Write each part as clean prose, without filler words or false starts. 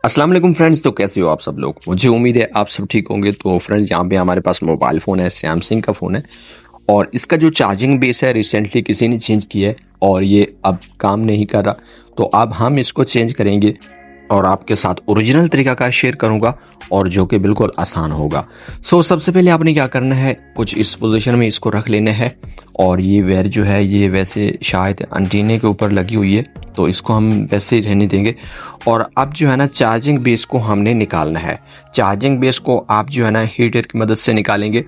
अस्सलाम वालेकुम फ्रेंड्स। तो कैसे हो आप सब लोग? मुझे उम्मीद है आप सब ठीक होंगे। तो फ्रेंड्स, यहाँ पे हमारे पास मोबाइल फ़ोन है, सैमसंग का फ़ोन है और इसका जो चार्जिंग बेस है रिसेंटली किसी ने चेंज किया है और ये अब काम नहीं कर रहा। तो अब हम इसको चेंज करेंगे और आपके साथ ओरिजिनल तरीकाकार शेयर करूंगा और जो कि बिल्कुल आसान होगा। सबसे पहले आपने क्या करना है, कुछ इस पोजीशन में इसको रख लेना है और ये वायर जो है ये वैसे शायद एंटीने के ऊपर लगी हुई है, तो इसको हम वैसे ही रहने देंगे। और अब जो है ना चार्जिंग बेस को हमने निकालना है। चार्जिंग बेस को आप जो है ना हीट एयर की मदद से निकालेंगे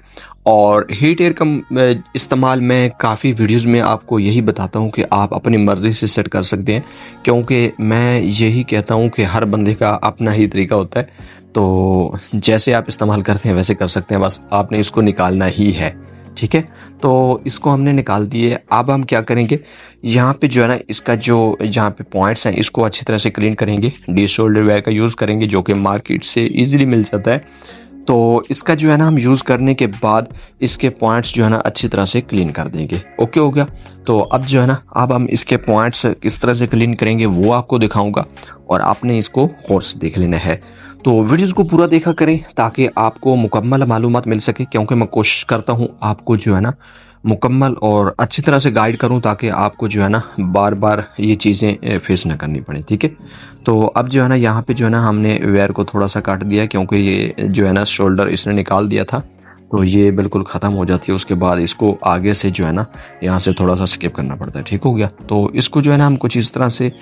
और हीट एयर का इस्तेमाल मैं काफ़ी वीडियोस में आपको यही बताता हूँ कि आप अपनी मर्ज़ी से सेट कर सकते हैं, क्योंकि मैं यही कहता हूँ कि हर बंदे का अपना ही तरीका होता है। तो जैसे आप इस्तेमाल करते हैं वैसे कर सकते हैं, बस आपने इसको निकालना ही है। ठीक है, तो इसको हमने निकाल दिए। अब हम क्या करेंगे, यहाँ पे जो है ना इसका जो यहाँ पे पॉइंट्स हैं इसको अच्छी तरह से क्लीन करेंगे। डी शोल्डर वेयर का यूज़ करेंगे जो कि मार्केट से इजीली मिल जाता है। तो इसका जो है ना हम यूज़ करने के बाद इसके पॉइंट्स जो है ना अच्छी तरह से क्लीन कर देंगे। ओके हो गया। तो अब जो है ना अब हम इसके पॉइंट्स किस तरह से क्लीन करेंगे वो आपको दिखाऊंगा और आपने इसको गौर से देख लेना है। तो वीडियोस को पूरा देखा करें ताकि आपको मुकम्मल मालूमात मिल सके, क्योंकि मैं कोशिश करता हूँ आपको जो है ना मुकम्मल और अच्छी तरह से गाइड करूं ताकि आपको जो है ना बार बार ये चीज़ें फेस ना करनी पड़े। ठीक है, तो अब जो है ना यहाँ पे जो है ना हमने वेयर को थोड़ा सा काट दिया, क्योंकि ये जो है ना शोल्डर इसने निकाल दिया था तो ये बिल्कुल ख़त्म हो जाती है। उसके बाद इसको आगे से जो है ना यहाँ से थोड़ा सा स्किप करना पड़ता है। ठीक हो गया। तो इसको जो है ना हम कुछ इस तरह से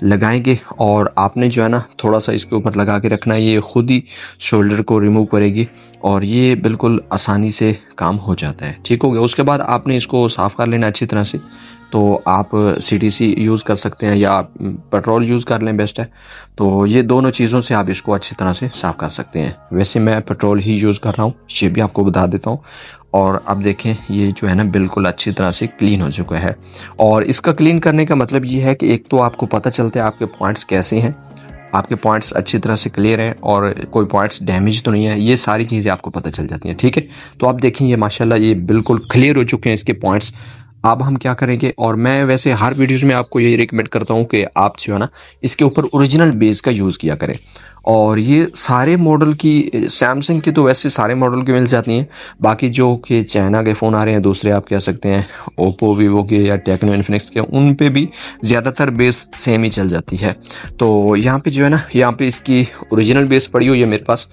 लगाएंगे और आपने जो है ना थोड़ा सा इसके ऊपर लगा के रखना है, ये खुद ही शोल्डर को रिमूव करेगी और ये बिल्कुल आसानी से काम हो जाता है। ठीक हो गया। उसके बाद आपने इसको साफ़ कर लेना अच्छी तरह से। तो आप CTC यूज़ कर सकते हैं या पेट्रोल यूज़ कर लें, बेस्ट है। तो ये दोनों चीज़ों से आप इसको अच्छी तरह से साफ़ कर सकते हैं। वैसे मैं पेट्रोल ही यूज़ कर रहा हूँ, ये भी आपको बता देता हूँ। और अब देखें ये जो है ना बिल्कुल अच्छी तरह से क्लीन हो चुका है। और इसका क्लीन करने का मतलब ये है कि एक तो आपको पता चलता है आपके पॉइंट्स कैसे हैं, आपके पॉइंट्स अच्छी तरह से क्लियर हैं और कोई पॉइंट्स डैमेज तो नहीं है, ये सारी चीज़ें आपको पता चल जाती हैं। ठीक है, तो आप देखें ये माशाल्लाह ये बिल्कुल क्लियर हो चुके हैं इसके पॉइंट्स। अब हम क्या करेंगे, और मैं वैसे हर वीडियोज़ में आपको यही रिकमेंड करता हूँ कि आप जो है ना इसके ऊपर ओरिजिनल बेस का यूज़ किया करें। और ये सारे मॉडल की, सैमसंग की तो वैसे सारे मॉडल की मिल जाती हैं, बाकी जो कि चाइना के फ़ोन आ रहे हैं दूसरे आप कह सकते हैं ओप्पो वीवो के या टेक्नो इन्फिनिक्स के, उन पे भी ज़्यादातर बेस सेम ही चल जाती है। तो यहाँ पे जो है ना यहाँ पे इसकी ओरिजिनल बेस पड़ी हुई है मेरे पास।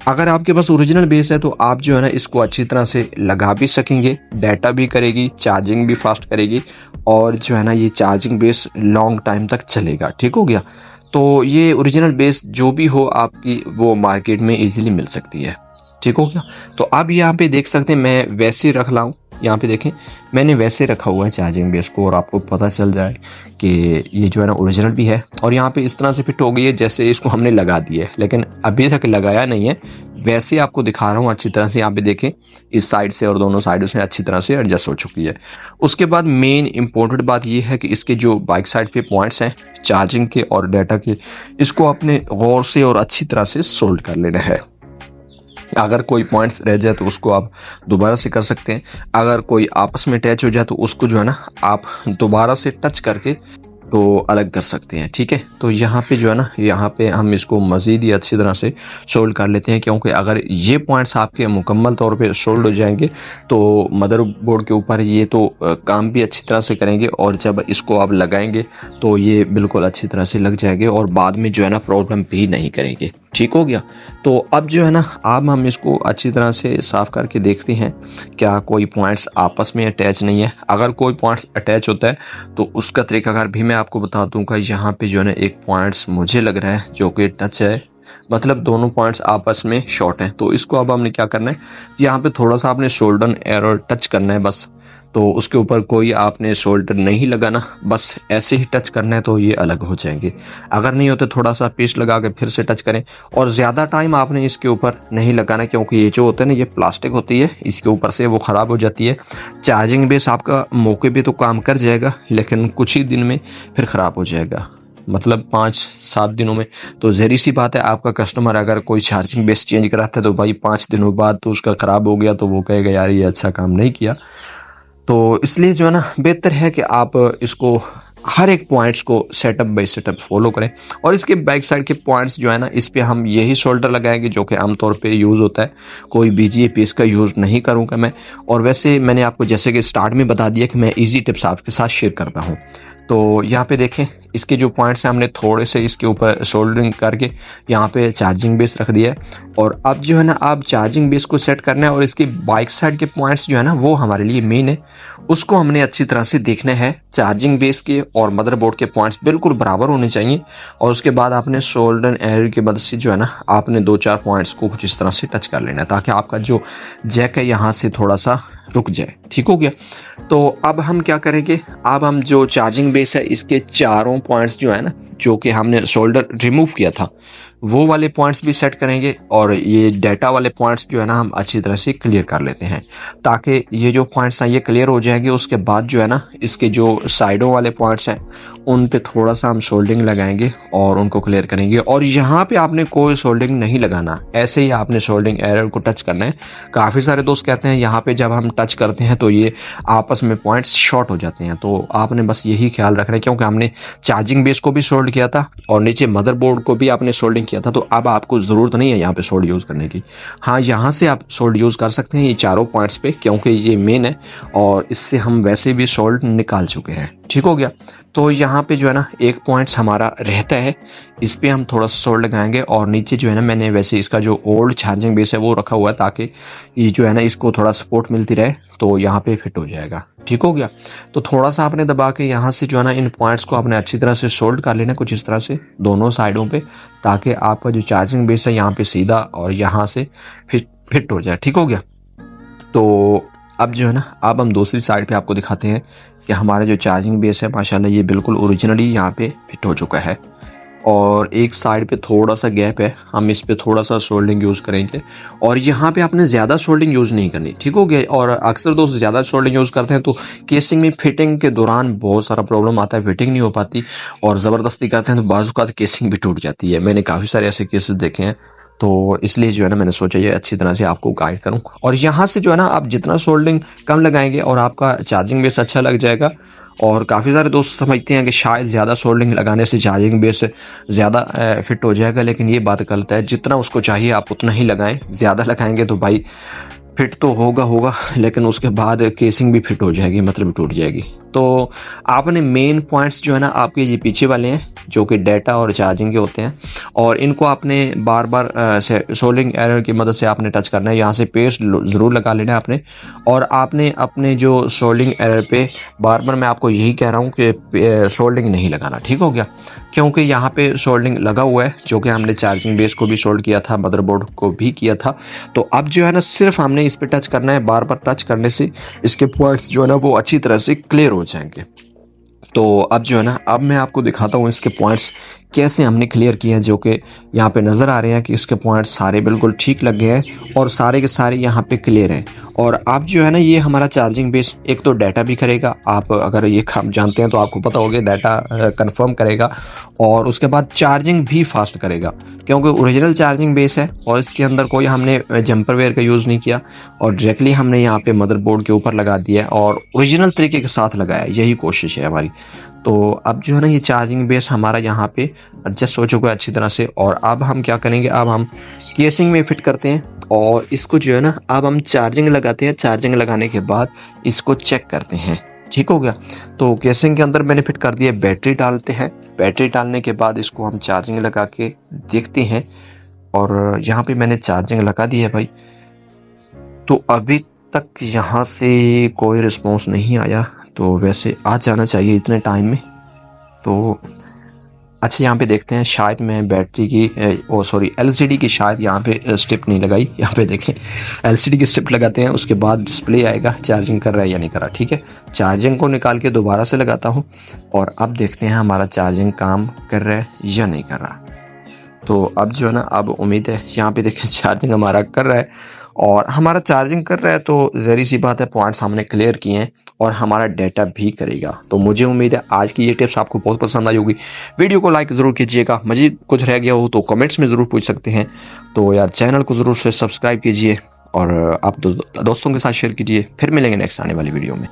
अगर आपके पास ओरिजिनल बेस है तो आप जो है ना इसको अच्छी तरह से लगा भी सकेंगे, डाटा भी करेगी, चार्जिंग भी फास्ट करेगी और जो है ना ये चार्जिंग बेस लॉन्ग टाइम तक चलेगा। ठीक हो गया। तो ये ओरिजिनल बेस जो भी हो आपकी वो मार्केट में इजीली मिल सकती है। ठीक हो गया। तो अब यहाँ पे देख सकते हैं मैं वैसे रख रहा हूँ, यहाँ पे देखें मैंने वैसे रखा हुआ है चार्जिंग बेस को, और आपको पता चल जाए कि ये जो है ना ओरिजिनल भी है। और यहाँ पे इस तरह से फिट हो गई है जैसे इसको हमने लगा दिया है, लेकिन अभी तक लगाया नहीं है, वैसे आपको दिखा रहा हूँ अच्छी तरह से। यहाँ पे देखें इस साइड से और दोनों साइडों से अच्छी तरह से एडजस्ट हो चुकी है। उसके बाद मेन इंपॉर्टेंट बात यह है कि इसके जो बाइक साइड पे पॉइंट्स हैं चार्जिंग के और डाटा के, इसको आपने गौर से और अच्छी तरह से सोल्ड कर लेना है। अगर कोई पॉइंट्स रह जाए तो उसको आप दोबारा से कर सकते हैं, अगर कोई आपस में अटैच हो जाए तो उसको जो है ना आप दोबारा से टच करके तो अलग कर सकते हैं। ठीक है, तो यहाँ पे जो है ना यहाँ पे हम इसको मज़ीद ही अच्छी तरह से सोल्ड कर लेते हैं, क्योंकि अगर ये पॉइंट्स आपके मुकम्मल तौर पे सोल्ड हो जाएंगे तो मदरबोर्ड के ऊपर ये तो काम भी अच्छी तरह से करेंगे और जब इसको आप लगाएंगे तो ये बिल्कुल अच्छी तरह से लग जाएंगे और बाद में जो है ना प्रॉब्लम भी नहीं करेंगे। ठीक हो गया। तो अब जो है ना अब हम इसको अच्छी तरह से साफ़ करके देखते हैं क्या कोई पॉइंट्स आपस में अटैच नहीं है। अगर कोई पॉइंट्स अटैच होता है तो उसका तरीकाकार भी मैं आपको बता दूंगा। यहाँ पे जो है ना एक पॉइंट्स मुझे लग रहा है जो कि टच है, मतलब दोनों पॉइंट्स आपस में शॉर्ट हैं। तो इसको अब हमने क्या करना है, यहाँ पे थोड़ा सा आपने शोल्डर एरर टच करना है बस। तो उसके ऊपर कोई आपने शोल्डर नहीं लगाना, बस ऐसे ही टच करना है तो ये अलग हो जाएंगे। अगर नहीं होते थोड़ा सा पीस लगा के फिर से टच करें और ज़्यादा टाइम आपने इसके ऊपर नहीं लगाना, क्योंकि ये जो होता है ना ये प्लास्टिक होती है, इसके ऊपर से वो ख़राब हो जाती है। चार्जिंग बेस आपका मौके पे तो काम कर जाएगा लेकिन कुछ ही दिन में फिर ख़राब हो जाएगा, मतलब 5-7 दिनों में। तो ज़हरी सी बात है, आपका कस्टमर अगर कोई चार्जिंग बेस चेंज कराता है तो भाई 5 दिनों बाद तो उसका ख़राब हो गया तो वो कहेगा यार ये अच्छा काम नहीं किया। तो इसलिए जो है ना बेहतर है कि आप इसको हर एक पॉइंट्स को सेटअप बाय सेटअप फॉलो करें। और इसके बैक साइड के पॉइंट्स जो है ना, इस पे हम यही शोल्डर लगाएंगे जो कि आमतौर पे यूज़ होता है। कोई बीजीए पीस का यूज़ नहीं करूँगा मैं। और वैसे मैंने आपको जैसे कि स्टार्ट में बता दिया कि मैं ईजी टिप्स आपके साथ शेयर करता हूँ। तो यहाँ पे देखें, इसके जो पॉइंट्स हैं हमने थोड़े से इसके ऊपर सोल्डरिंग करके यहाँ पे चार्जिंग बेस रख दिया है। और अब जो है ना, आप चार्जिंग बेस को सेट करना है और इसके बाइक साइड के पॉइंट्स जो है ना वो हमारे लिए मेन है, उसको हमने अच्छी तरह से देखना है। चार्जिंग बेस के और मदरबोर्ड के पॉइंट्स बिल्कुल बराबर होने चाहिए। और उसके बाद आपने सोल्डर एयर की मदद से जो है ना, आपने 2-4 पॉइंट्स को कुछ इस तरह से टच कर लेना है ताकि आपका जो जैक है यहाँ से थोड़ा सा रुक जाए। ठीक हो गया। तो अब हम क्या करेंगे, अब हम जो चार्जिंग बेस है इसके चारों पॉइंट्स जो है ना, जो कि हमने शोल्डर रिमूव किया था, वो वाले पॉइंट्स भी सेट करेंगे। और ये डाटा वाले पॉइंट्स जो है ना, हम अच्छी तरह से क्लियर कर लेते हैं ताकि ये जो पॉइंट्स हैं ये क्लियर हो जाएंगे। उसके बाद जो है ना, इसके जो साइडों वाले पॉइंट्स हैं उन पे थोड़ा सा हम सोल्डिंग लगाएंगे और उनको क्लियर करेंगे। और यहाँ पे आपने कोई सोल्डिंग नहीं लगाना, ऐसे ही आपने सोल्डिंग एरर को टच करना है। काफ़ी सारे दोस्त कहते हैं यहाँ पे जब हम टच करते हैं तो ये आपस में पॉइंट्स शॉर्ट हो जाते हैं, तो आपने बस यही ख्याल रखना है क्योंकि हमने चार्जिंग बेस को भी सोल्ड किया था और नीचे मदरबोर्ड को भी आपने सोल्डिंग किया था। तो अब आपको ज़रूरत नहीं है यहाँ पे सोल्ड यूज़ करने की। हाँ, यहाँ से आप सोल्ड यूज़ कर सकते हैं ये चारों पॉइंट्स पे, क्योंकि ये मेन है और इससे हम वैसे भी सोल्ड निकाल चुके हैं। ठीक हो गया। तो यहाँ पे जो है ना एक पॉइंट्स हमारा रहता है, इस पे हम थोड़ा सा सोल्ड लगाएंगे। और नीचे जो है ना, मैंने वैसे इसका जो ओल्ड चार्जिंग बेस है वो रखा हुआ है ताकि ये जो है ना इसको थोड़ा सपोर्ट मिलती रहे, तो यहाँ पे फिट हो जाएगा। ठीक हो गया। तो थोड़ा सा आपने दबा के यहाँ से जो है ना इन पॉइंट्स को आपने अच्छी तरह से सोल्ड कर लेना कुछ इस तरह से दोनों साइडों पे, ताकि आपका जो चार्जिंग बेस है यहाँ पे सीधा और यहाँ से फिट हो जाए। ठीक हो गया। तो अब जो है ना, अब हम दूसरी साइड पे आपको दिखाते हैं कि हमारा जो चार्जिंग बेस है माशाल्लाह ये बिल्कुल ओरिजिनली यहाँ पे फिट हो चुका है। और एक साइड पे थोड़ा सा गैप है, हम इस पे थोड़ा सा सोल्डिंग यूज़ करेंगे। और यहाँ पे आपने ज़्यादा सोल्डिंग यूज़ नहीं करनी। ठीक हो गया। और अक्सर दोस्त ज़्यादा सोल्डिंग यूज़ करते हैं तो केसिंग में फिटिंग के दौरान बहुत सारा प्रॉब्लम आता है, फिटिंग नहीं हो पाती और ज़बरदस्ती करते हैं तो बाज़ औक़ात केसिंग भी टूट जाती है। मैंने काफ़ी सारे ऐसे केसेस देखे हैं, तो इसलिए जो है ना मैंने सोचा ये अच्छी तरह से आपको गाइड करूं। और यहाँ से जो है ना, आप जितना सोल्डिंग कम लगाएंगे और आपका चार्जिंग बेस अच्छा लग जाएगा। और काफ़ी सारे दोस्त समझते हैं कि शायद ज़्यादा सोल्डिंग लगाने से चार्जिंग बेस ज़्यादा फिट हो जाएगा, लेकिन ये बात गलत है। जितना उसको चाहिए आप उतना ही लगाएं। ज़्यादा लगाएंगे तो भाई फिट तो होगा लेकिन उसके बाद केसिंग भी फिट हो जाएगी, मतलब टूट जाएगी। तो आपने मेन पॉइंट्स जो है ना आपके ये पीछे वाले हैं जो कि डाटा और चार्जिंग के होते हैं, और इनको आपने बार बार सोल्डिंग एरर की मदद से आपने टच करना है। यहाँ से पेस्ट ज़रूर लगा लेना है आपने। और आपने अपने जो सोल्डिंग एरर पे बार बार मैं आपको यही कह रहा हूँ कि सोल्डिंग नहीं लगाना। ठीक हो गया। क्योंकि यहाँ पे सोल्डिंग लगा हुआ है जो कि हमने चार्जिंग बेस को भी सोल्ड किया था, मदरबोर्ड को भी किया था। तो अब जो है ना सिर्फ हमने इस पे टच करना है। बार बार टच करने से इसके पॉइंट्स जो है ना वो अच्छी तरह से क्लियर हो जाएंगे। तो अब जो है ना, अब मैं आपको दिखाता हूँ इसके पॉइंट्स कैसे हमने क्लियर किए हैं, जो कि यहाँ पे नज़र आ रहे हैं कि इसके पॉइंट्स सारे बिल्कुल ठीक लग गए हैं और सारे के सारे यहाँ पे क्लियर हैं। और अब जो है ना, ये हमारा चार्जिंग बेस एक तो डाटा भी करेगा। आप अगर ये काम जानते हैं तो आपको पता होगा डाटा कंफर्म करेगा और उसके बाद चार्जिंग भी फास्ट करेगा, क्योंकि ओरिजिनल चार्जिंग बेस है और इसके अंदर कोई हमने जंपर वेयर का यूज़ नहीं किया और डायरेक्टली हमने यहाँ पे मदरबोर्ड के ऊपर लगा दिया है और ओरिजिनल तरीके के साथ लगाया। यही कोशिश है हमारी। तो अब जो है ना, ये चार्जिंग बेस हमारा यहाँ पे एडजस्ट हो चुका है अच्छी तरह से। और अब हम क्या करेंगे, अब हम केसिंग में फिट करते हैं और इसको जो है ना, अब हम चार्जिंग लगाते हैं। चार्जिंग लगाने के बाद इसको चेक करते हैं। ठीक हो गया। तो केसिंग के अंदर मैंने फिट कर दिया, बैटरी डालते हैं। बैटरी डालने के बाद इसको हम चार्जिंग लगा के देखते हैं। और यहाँ पे मैंने चार्जिंग लगा दी है भाई। तो अभी तक यहाँ से कोई रिस्पॉन्स नहीं आया, तो वैसे आ जाना चाहिए इतने टाइम में। तो अच्छा, यहाँ पे देखते हैं, शायद मैं बैटरी की एलसीडी की शायद यहाँ पे स्ट्रिप नहीं लगाई। यहाँ पे देखें, एलसीडी की स्ट्रिप लगाते हैं, उसके बाद डिस्प्ले आएगा चार्जिंग कर रहा है या नहीं कर रहा। ठीक है, चार्जिंग को निकाल के दोबारा से लगाता हूँ और अब देखते हैं हमारा चार्जिंग काम कर रहा है या नहीं कर रहा। तो अब जो है ना, अब उम्मीद है, यहाँ पे देखें चार्जिंग हमारा कर रहा है और हमारा चार्जिंग कर रहा है। तो ज़हरी सी बात है, पॉइंट्स हमने क्लियर किए हैं और हमारा डाटा भी करेगा। तो मुझे उम्मीद है आज की ये टिप्स आपको बहुत पसंद आई होगी। वीडियो को लाइक ज़रूर कीजिएगा। मज़ीद कुछ रह गया हो तो कमेंट्स में ज़रूर पूछ सकते हैं। तो यार चैनल को ज़रूर से सब्सक्राइब कीजिए और आप दोस्तों के साथ शेयर कीजिए। फिर मिलेंगे नेक्स्ट आने वाली वीडियो में।